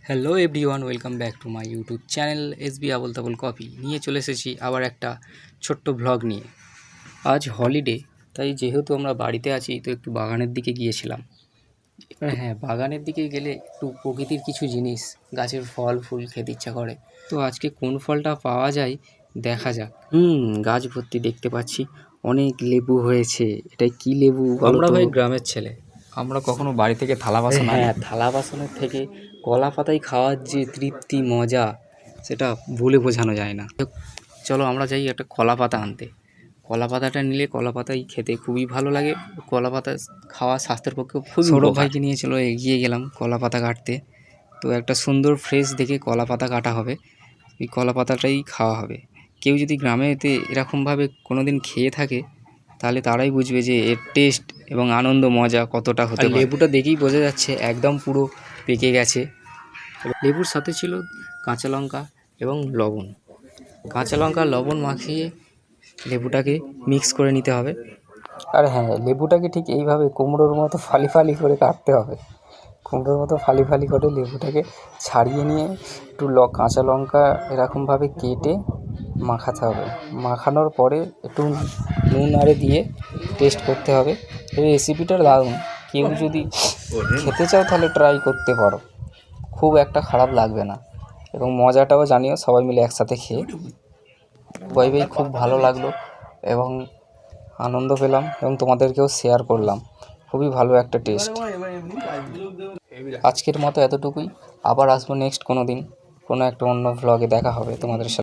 Hello everyone, welcome back to my YouTube channel SB Abol Tabol coffee. নিয়ে চলে এসেছি আবার একটা ছোট্ট ভ্লগ নিয়ে। আজ হলিডে, তাই যেহেতু আমরা বাড়িতে আছি তো একটু বাগানের দিকে গিয়েছিলাম। এবার হ্যাঁ, বাগানের দিকে গেলে একটু প্রকৃতির কিছু জিনিস, গাছের ফল ফুল খেতে ইচ্ছা করে। তো আজকে কোন ফলটা পাওয়া যায় দেখা যাক। গাছ ভর্তি দেখতে পাচ্ছি, অনেক লেবু হয়েছে। এটাই কি লেবু? আমরা ভাই গ্রামের ছেলে, আমরা কখনো বাড়ি থেকে থালা বাসন থালা বাসনের থেকে কলা পাতায় খাওয়ার যে তৃপ্তি মজা, সেটা বলে বোঝানো যায় না। চলো আমরা যাই একটা কলা পাতা আনতে। কলা পাতাটা নিলে কলা পাতাই খেতে খুবই ভালো লাগে। কলা পাতা খাওয়া স্বাস্থ্যের পক্ষে খুবই সৌরভ ভাইকে নিয়ে চলো এগিয়ে গেলাম কলা পাতা কাটতে। তো একটা সুন্দর ফ্রেশ দেখে কলা পাতা কাটা হবে, এই কলা পাতাটাই খাওয়া হবে। কেউ যদি গ্রামেতে এরকমভাবে কোনো দিন খেয়ে থাকে তাহলে তারাই বুঝবে যে এর টেস্ট এবং আনন্দ মজা কতটা হতে পারে। লেবুটা দেখেই বোঝা যাচ্ছে একদম পুরো পেকে গেছে। লেবুর সাথে ছিল কাঁচা লঙ্কা এবং লবণ। কাঁচা লঙ্কা লবণ মাখিয়ে লেবুটাকে মিক্স করে নিতে হবে। আর হ্যাঁ, লেবুটাকে ঠিক এইভাবে কুমড়োর মতো ফালি ফালি করে কাটতে হবে। কুমড়োর মতো ফালি ফালি করে লেবুটাকে ছাড়িয়ে নিয়ে একটু কাঁচা লঙ্কা এরকমভাবে কেটে মাখাতে হবে। মাখানোর পরে একটু নুন আরে দিয়ে টেস্ট করতে হবে। এই রেসিপিটা দারুণ, কেউ যদি খেতে চাও তাহলে ট্রাই করতে পারো, খুব একটা খারাপ লাগবে না। এবং মজাটাও জানিও সবাই মিলে একসাথে খেয়ে। বাই বাই, খুব ভালো লাগলো এবং আনন্দ পেলাম এবং তোমাদেরকেও শেয়ার করলাম। খুবই ভালো একটা টেস্ট। আজকের মতো এতটুকুই, আবার আসবো নেক্সট কোনো দিন কোনো একটা অন্য ভ্লগে। দেখা হবে তোমাদের সাথে।